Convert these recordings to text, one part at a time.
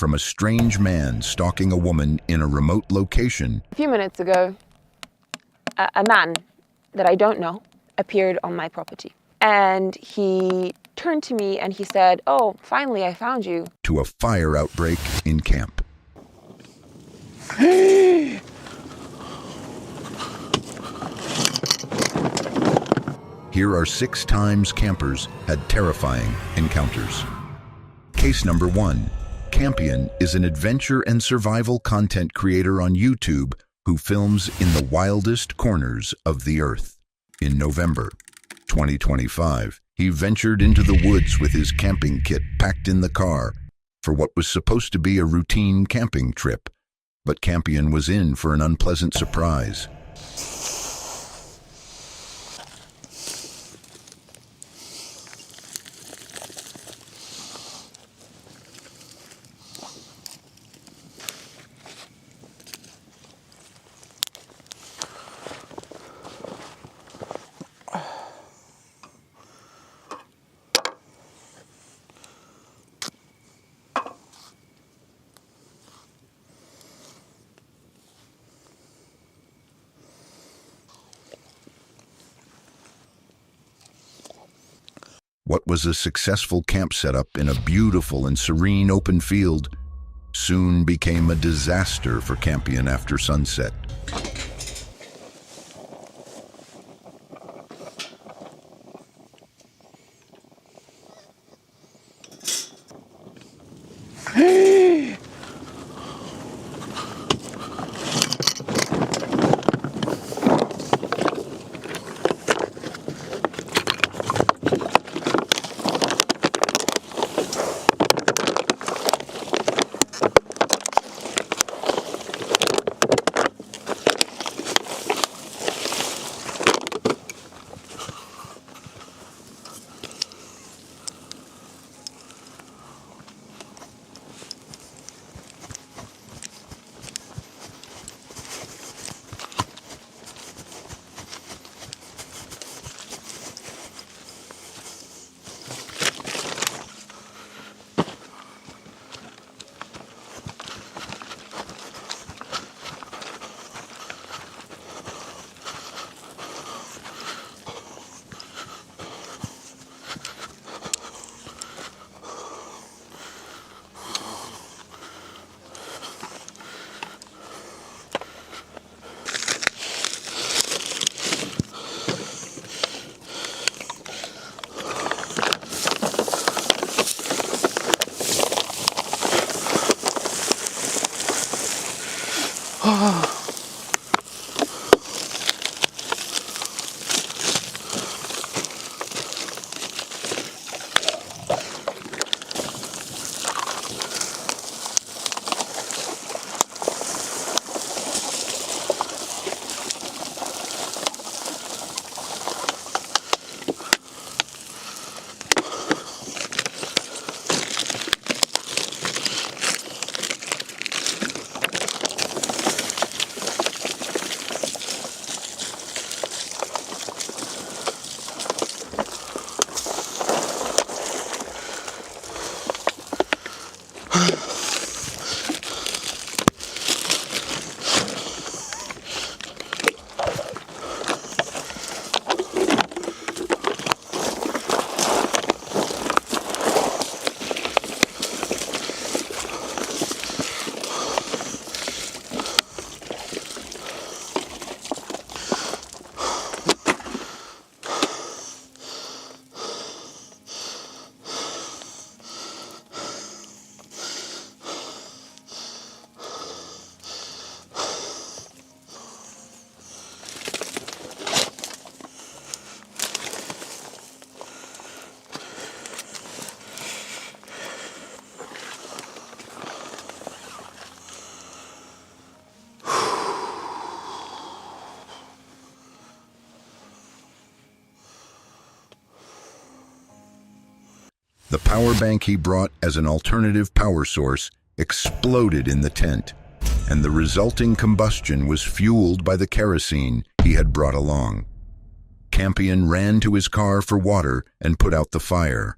from a strange man stalking a woman in a remote location. A few minutes ago, a man that I don't know appeared on my property. And he turned to me and he said, "Oh, finally I found you." To a fire outbreak in camp. Here are 6 times campers had terrifying encounters. Case number 1. Campion is an adventure and survival content creator on YouTube who films in the wildest corners of the earth. In November 2025, he ventured into the woods with his camping kit packed in the car for what was supposed to be a routine camping trip. But Campion was in for an unpleasant surprise. What was a successful camp setup in a beautiful and serene open field soon became a disaster for Campion after sunset. The power bank he brought as an alternative power source exploded in the tent, and the resulting combustion was fueled by the kerosene he had brought along. Campion ran to his car for water and put out the fire,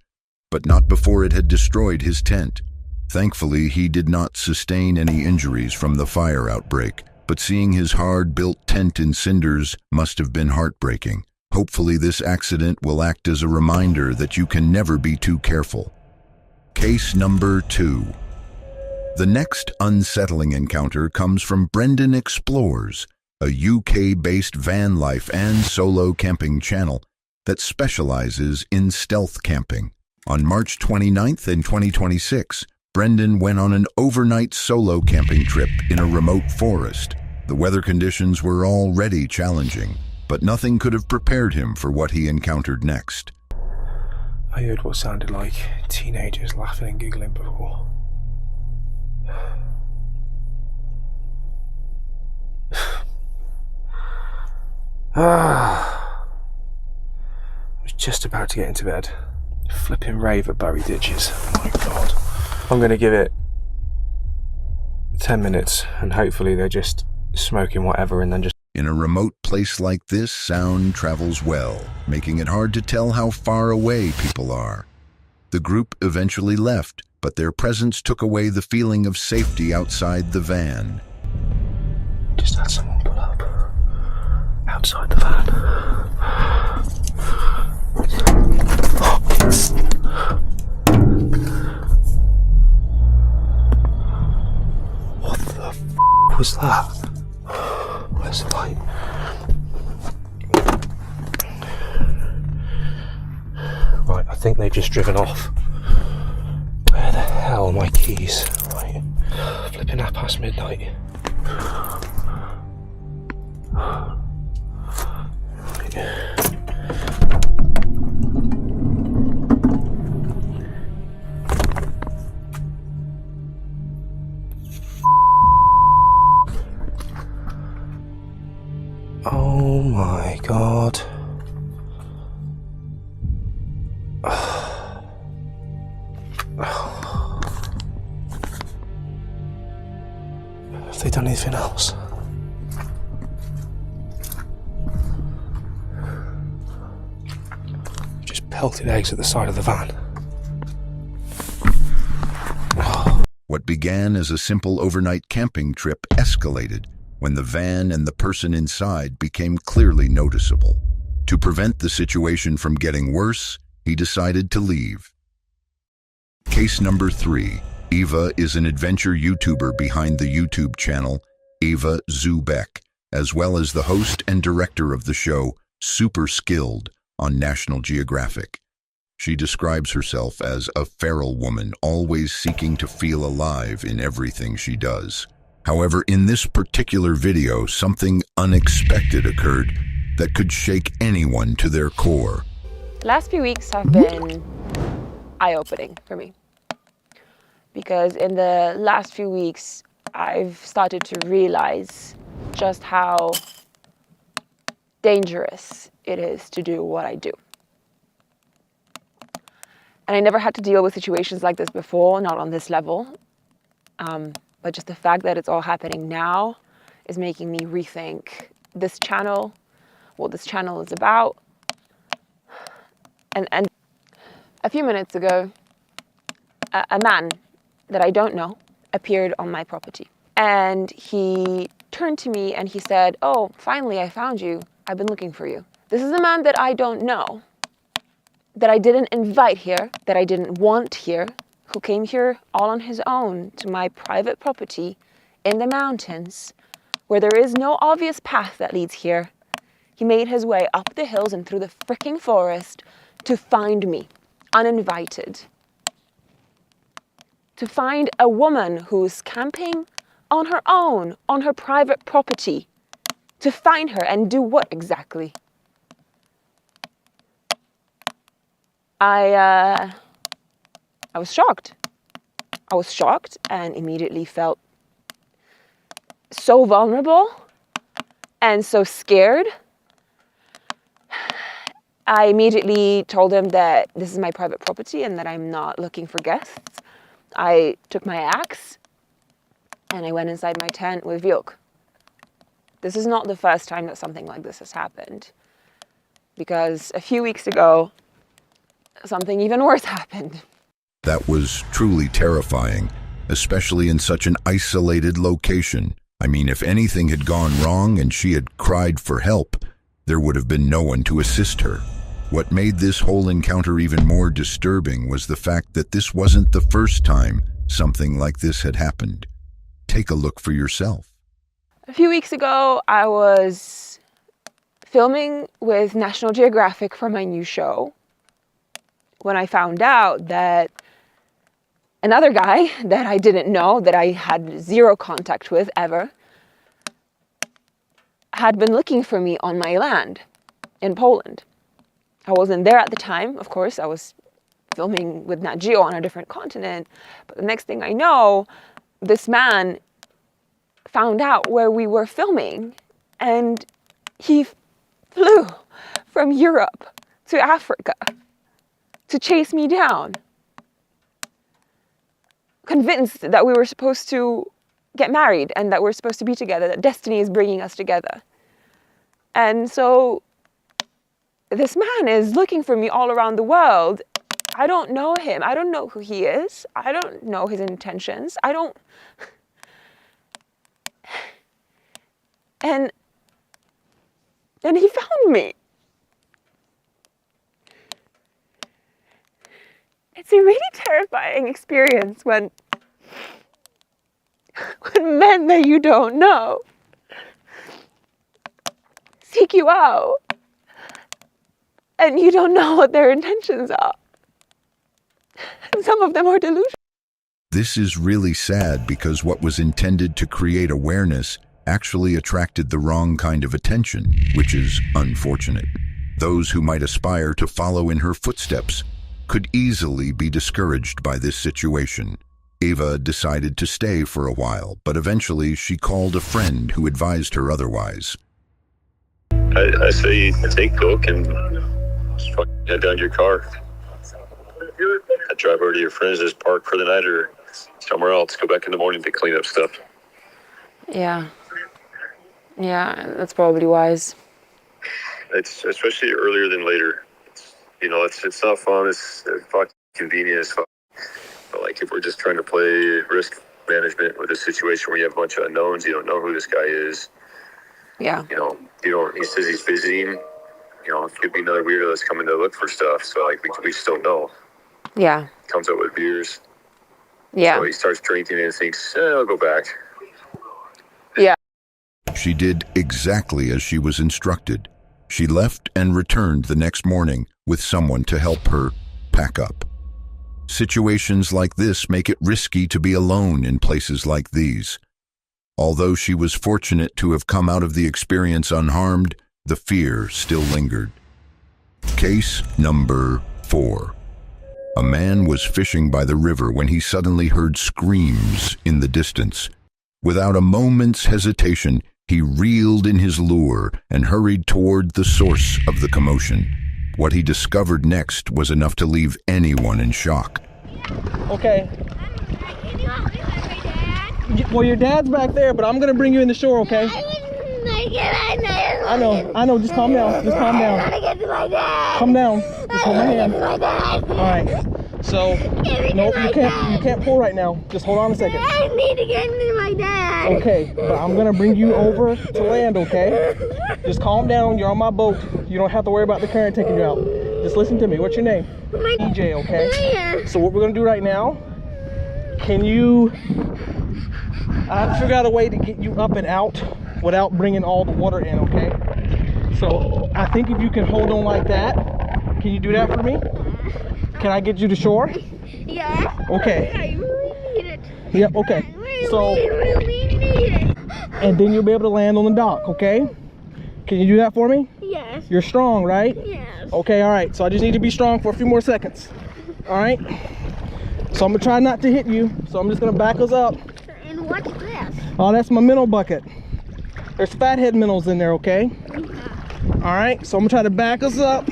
but not before it had destroyed his tent. Thankfully, he did not sustain any injuries from the fire outbreak, but seeing his hard-built tent in cinders must have been heartbreaking. Hopefully, this accident will act as a reminder that you can never be too careful. Case number 2. The next unsettling encounter comes from Brendan Explores, a UK-based van life and solo camping channel that specializes in stealth camping. On March 29th in 2026, Brendan went on an overnight solo camping trip in a remote forest. The weather conditions were already challenging, but nothing could have prepared him for what he encountered next. I heard what sounded like teenagers laughing and giggling before. I was just about to get into bed. Flipping rave at Barry Ditches. Oh my god. I'm going to give it 10 minutes and hopefully they're just smoking whatever and then just... In a remote place like this, sound travels well, making it hard to tell how far away people are. The group eventually left, but their presence took away the feeling of safety outside the van. Just had someone pull up outside the van. What the f*** was that? Where's the light? Right, I think they've just driven off. Where the hell are my keys? Right, flipping midnight. Oh my god. Have they done anything else? Just pelted eggs at the side of the van. What began as a simple overnight camping trip escalated when the van and the person inside became clearly noticeable. To prevent the situation from getting worse, he decided to leave. Case number 3. Eva is an adventure YouTuber behind the YouTube channel Eva Zubeck, as well as the host and director of the show Super Skilled on National Geographic. She describes herself as a feral woman, always seeking to feel alive in everything she does. However, in this particular video, something unexpected occurred that could shake anyone to their core. The last few weeks have been eye-opening for me. Because in the last few weeks, I've started to realize just how dangerous it is to do what I do. And I never had to deal with situations like this before, not on this level. But just the fact that it's all happening now is making me rethink this channel, what this channel is about. And a few minutes ago, a man that I don't know appeared on my property. And he turned to me and he said, "Oh, finally I found you. I've been looking for you." This is a man that I don't know, that I didn't invite here, that I didn't want here, who came here all on his own to my private property in the mountains, where there is no obvious path that leads here. He made his way up the hills and through the fricking forest to find me, uninvited. To find a woman who's camping on her own, on her private property. To find her and do what exactly? I was shocked. I was shocked and immediately felt so vulnerable and so scared. I immediately told him that this is my private property and that I'm not looking for guests. I took my axe and I went inside my tent with Vilk. This is not the first time that something like this has happened, because a few weeks ago, something even worse happened. That was truly terrifying, especially in such an isolated location. I mean, if anything had gone wrong and she had cried for help, there would have been no one to assist her. What made this whole encounter even more disturbing was the fact that this wasn't the first time something like this had happened. Take a look for yourself. A few weeks ago, I was filming with National Geographic for my new show when I found out that another guy that I didn't know, that I had zero contact with ever, had been looking for me on my land in Poland. I wasn't there at the time, of course. I was filming with Nat Geo on a different continent. But the next thing I know, this man found out where we were filming, and he flew from Europe to Africa to chase me down, convinced that we were supposed to get married and that we're supposed to be together, that destiny is bringing us together. And so this man is looking for me all around the world. I don't know him. I don't know who he is. I don't know his intentions. And he found me. It's a really terrifying experience when men that you don't know seek you out and you don't know what their intentions are. And some of them are delusional. This is really sad because what was intended to create awareness actually attracted the wrong kind of attention, which is unfortunate. Those who might aspire to follow in her footsteps could easily be discouraged by this situation. Ava decided to stay for a while, but eventually she called a friend who advised her otherwise. I say take Coke and just fucking head down to your car. I drive over to your friends, just park for the night or somewhere else. Go back in the morning to clean up stuff. Yeah, that's probably wise. It's especially earlier than later. It's not fun. It's fucking convenient as fuck. But like if we're just trying to play risk management with a situation where you have a bunch of unknowns, you don't know who this guy is. Yeah. He says he's visiting. It could be another weirdo that's coming to look for stuff. So like we just don't know. Yeah. Comes up with beers. Yeah. So he starts drinking and thinks, I'll go back. Yeah. She did exactly as she was instructed. She left and returned the next morning with someone to help her pack up. Situations like this make it risky to be alone in places like these. Although she was fortunate to have come out of the experience unharmed, the fear still lingered. Case number 4. A man was fishing by the river when he suddenly heard screams in the distance. Without a moment's hesitation, he reeled in his lure and hurried toward the source of the commotion. What he discovered next was enough to leave anyone in shock. Okay. Well, your dad's back there, but I'm gonna bring you in the shore, okay? I know. Just calm down. Calm down. Just hold my hand. All right. So, nope, you can't pull right now. Just hold on a second. I need to get into my dad. Okay, but I'm gonna bring you over to land, okay? Just calm down. You're on my boat. You don't have to worry about the current taking you out. Just listen to me. What's your name? EJ, okay? So what we're gonna do right now? Can you? I have to figure out a way to get you up and out without bringing all the water in, okay? So I think if you can hold on like that, can you do that for me? Can I get you to shore? Yeah. Okay. I really need it. Yep, okay. So, really need it. and then you'll be able to land on the dock, okay? Can you do that for me? Yes. You're strong, right? Yes. Okay, all right. So I just need to be strong for a few more seconds. All right? So I'm gonna try not to hit you. So I'm just gonna back us up. And what's this? Oh, that's my minnow bucket. There's fathead minnows in there, okay? All right, so I'm gonna try to back us up.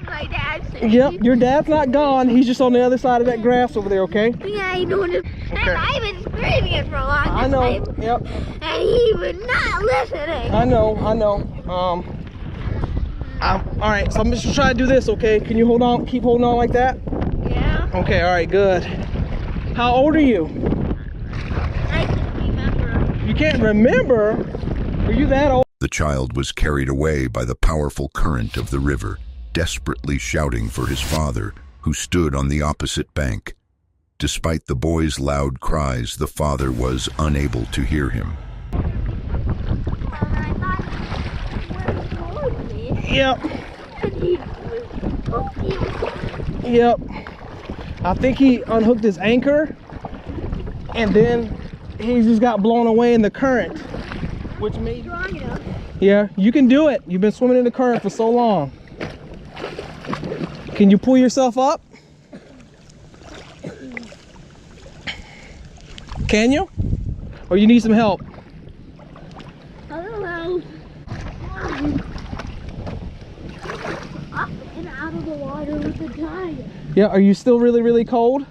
My dad's Yep, your dad's not gone. He's just on the other side of that grass over there, okay? Yeah, I know it. Okay. I've been screaming it for a long time. I know, yep. And he was not listening. I know. All right, so I'm just trying to do this, okay? Can you hold on, keep holding on like that? Yeah. Okay, all right, good. How old are you? I can remember. You can't remember? Are you that old? The child was carried away by the powerful current of the river, desperately shouting for his father, who stood on the opposite bank. Despite the boy's loud cries, the father was unable to hear him. Yep. Yep. I think he unhooked his anchor and then he just got blown away in the current, which made... Yeah, you can do it. You've been swimming in the current for so long. Can you pull yourself up? Can you? Or you need some help? I don't know. Up and out of the water with the tide. Yeah, are you still really, really cold?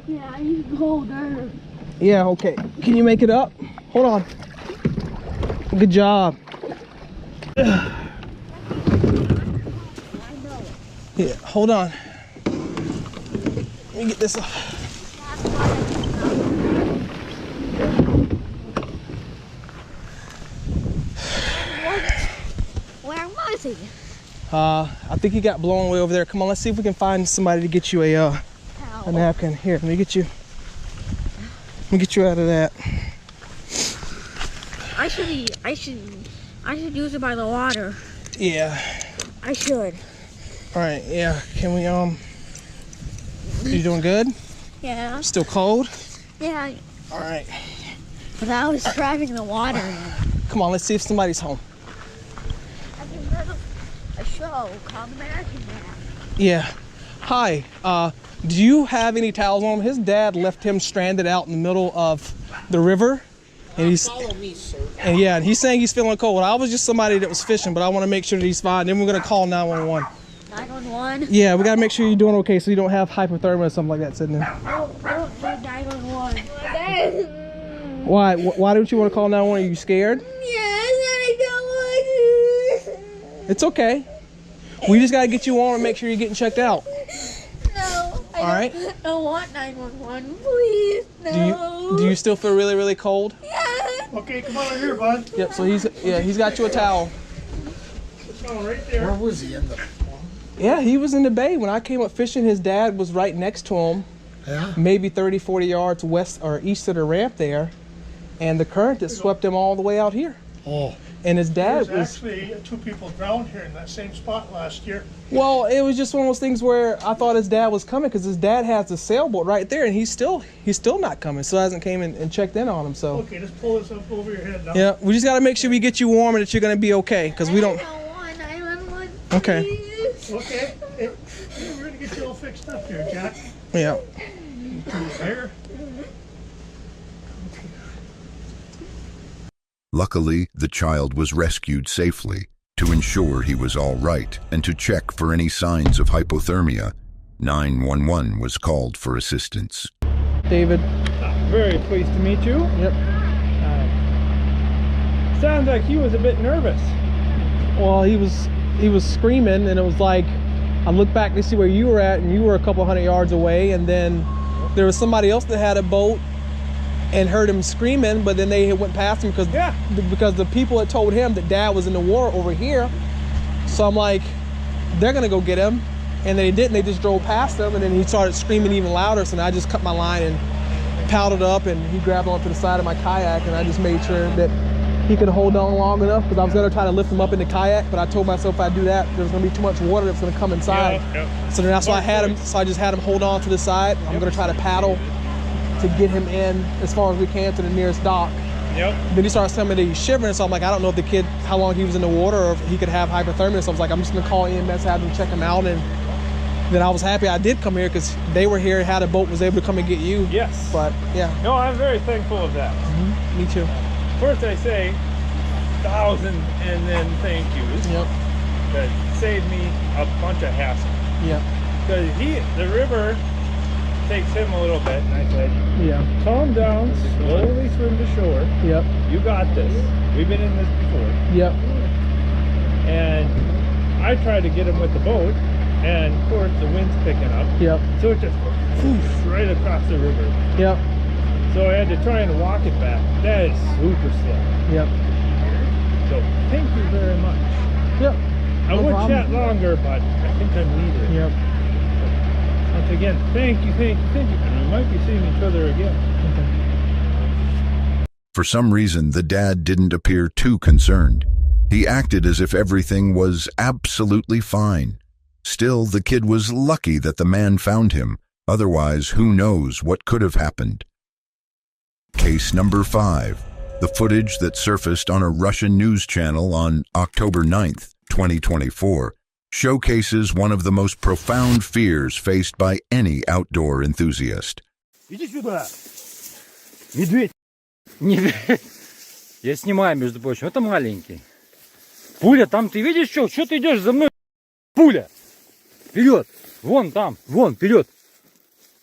Yeah, I'm colder. Yeah, okay. Can you make it up? Hold on. Good job. Yeah, hold on. Let me get this off. Where was he? I think he got blown away over there. Come on, let's see if we can find somebody to get you a napkin. Here, let me get you out of that. I should use it by the water. Yeah. I should. All right, yeah. Can we, you doing good? Yeah. Still cold? Yeah. All right. But I was driving the water. Come on, let's see if somebody's home. I can go to a show called American Dad. Yeah. Hi, do you have any towels on him? His dad left him stranded out in the middle of the river. And he's, follow me, sir. and yeah, and he's saying he's feeling cold. I was just somebody that was fishing, but I want to make sure that he's fine. Then we're gonna call 911. 911? Yeah, we gotta make sure you're doing okay so you don't have hypothermia or something like that sitting there. Don't do 911. Why? Why don't you want to call 911? Are you scared? Yes, I don't want to. It's okay. We just gotta get you on and make sure you're getting checked out. No. All right. I don't want 911, please. No. Do you still feel really, really cold? Yeah. Okay, come on over here, bud. Yep. So he's got you a towel. It's going right there. Where was he in the? Yeah, he was in the bay when I came up fishing. His dad was right next to him. Yeah. Maybe 30, 40 yards west or east of the ramp there, and the current that swept him all the way out here. Oh. And his dad There's was, actually 2 people drowned here in that same spot last year. well, it was just one of those things where I thought his dad was coming because his dad has the sailboat right there, and he's still not coming. So hasn't came in and checked in on him. So Okay, just pull this up over your head now. yeah, we just got to make sure we get you warm and that you're gonna be okay because we don't. I don't want 911. Okay. Please. Okay. Hey, we're gonna get you all fixed up here, Jack. Yeah. There. Luckily, the child was rescued safely. To ensure he was all right and to check for any signs of hypothermia, 911 was called for assistance. David. Very pleased to meet you. Yep. Sounds like he was a bit nervous. Well, he was screaming, and it was like I looked back to see where you were at, and you were a couple hundred yards away, and then there was somebody else that had a boat and heard him screaming, but then they went past him because the people had told him that Dad was in the water over here. So I'm like, they're gonna go get him, and they didn't. They just drove past him, and then he started screaming even louder. So then I just cut my line and paddled up, and he grabbed onto the side of my kayak, and I just made sure that he could hold on long enough because I was gonna try to lift him up in the kayak, but I told myself if I do that, there's gonna be too much water that's gonna come inside. So then that's why I just had him hold on to the side. I'm gonna try to paddle to get him in as far as we can to the nearest dock. Then he starts telling me that he's shivering, so I'm like, I don't know if the kid, how long he was in the water or if he could have hypothermia. So I was like, I'm just gonna call EMS, have them check him out. And then I was happy I did come here because they were here, had a boat, was able to come and get you. Yes. But yeah. No, I'm very thankful of that. Me too. First I say 1,000 and then thank yous. Yep. That saved me a bunch of hassle. Yep. Because the river takes him a little bit, and I said, Yeah. calm down, slowly swim to shore. Yep. You got this. We've been in this before. Yep. And I tried to get him with the boat, and of course the wind's picking up. Yep. So it just whoosh, right across the river. Yep. So I had to try and walk it back. That is super slow. Yep. So thank you very much. Yep. I No would problem. chat longer, but I think I'm needed. Yep. Once again, thank you. And we might be seeing each other again. For some reason, the dad didn't appear too concerned. He acted as if everything was absolutely fine. Still, the kid was lucky that the man found him. Otherwise, who knows what could have happened. Case number 5. The footage that surfaced on a Russian news channel on October 9th, 2024, showcases one of the most profound fears faced by any outdoor enthusiast. Иди сюда. Медведь. Я снимаю, между прочим. Это маленький. Пуля, там ты видишь что? Что ты идешь за мной? Пуля. Вперед. Вон там. Вон, вперед.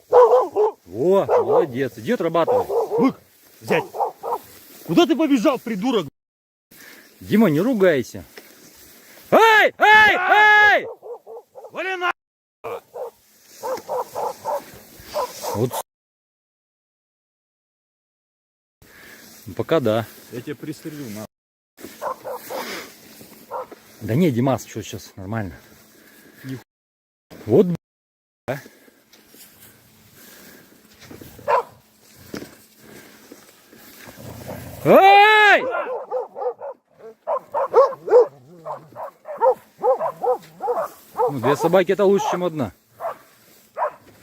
Во, молодец. Иди отрабатывай. Лук, взять. Куда ты побежал, придурок? Дима, не ругайся. Эй! Эй! Эй! Вали на! Вот. Ну, пока да. Я тебя пристрелю, на. Да не, Димас, что сейчас, нормально. Вот, а? Эй! Ну, 2 собаки это лучше, чем 1.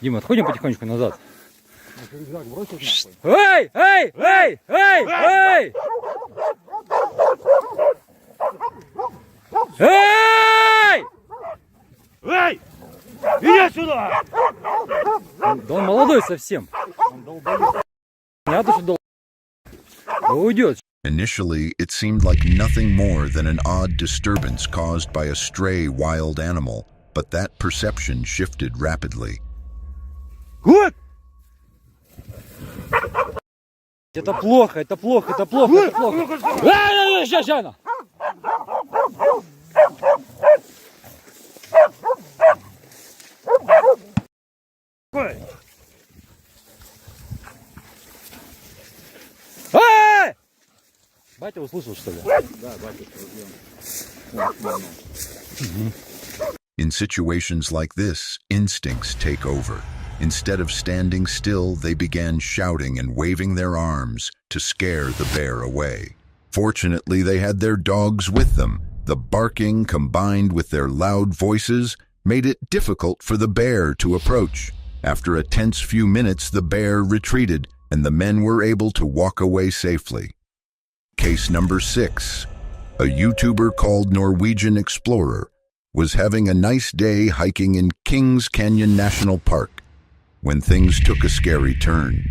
Дима, отходим потихонечку назад. Эй! Эй! Эй! Эй! Эй! Эй! Эй! Иди сюда! Да он молодой совсем. Понятно, что долго. Да уйдет. Initially, it seemed like nothing more than an odd disturbance caused by a stray wild animal, but that perception shifted rapidly. Вот! Это плохо, это плохо, это плохо, это плохо. Сейчас, сейчас. Батя услышал, что ли? Да, батя. In situations like this, instincts take over. Instead of standing still, they began shouting and waving their arms to scare the bear away. Fortunately, they had their dogs with them. The barking combined with their loud voices made it difficult for the bear to approach. After a tense few minutes, the bear retreated, and the men were able to walk away safely. Case number 6. A YouTuber called Norwegian Explorer was having a nice day hiking in Kings Canyon National Park when things took a scary turn.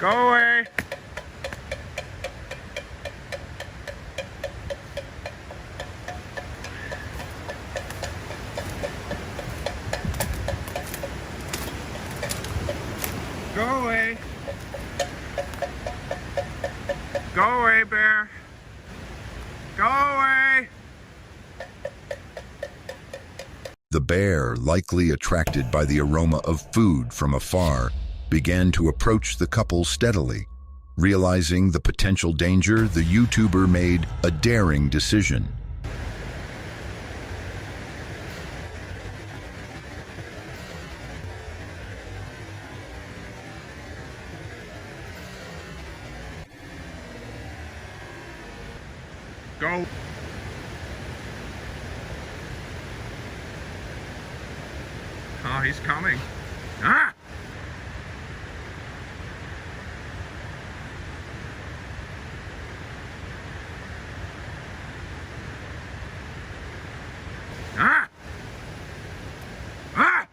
Go away. Go away. Go away, bear. Go away. The bear, likely attracted by the aroma of food from afar, began to approach the couple steadily. Realizing the potential danger, the YouTuber made a daring decision. Go. Oh, he's coming. Ah! Ah! Ah!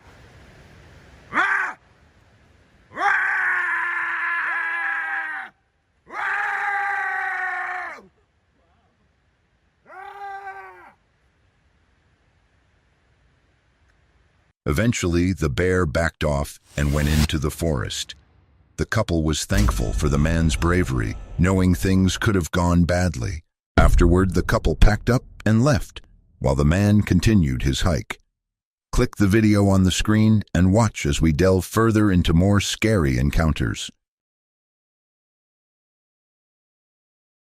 Ah! Ah! Eventually, the bear backed off and went into the forest. The couple was thankful for the man's bravery, knowing things could have gone badly. Afterward, the couple packed up and left, while the man continued his hike. Click the video on the screen and watch as we delve further into more scary encounters.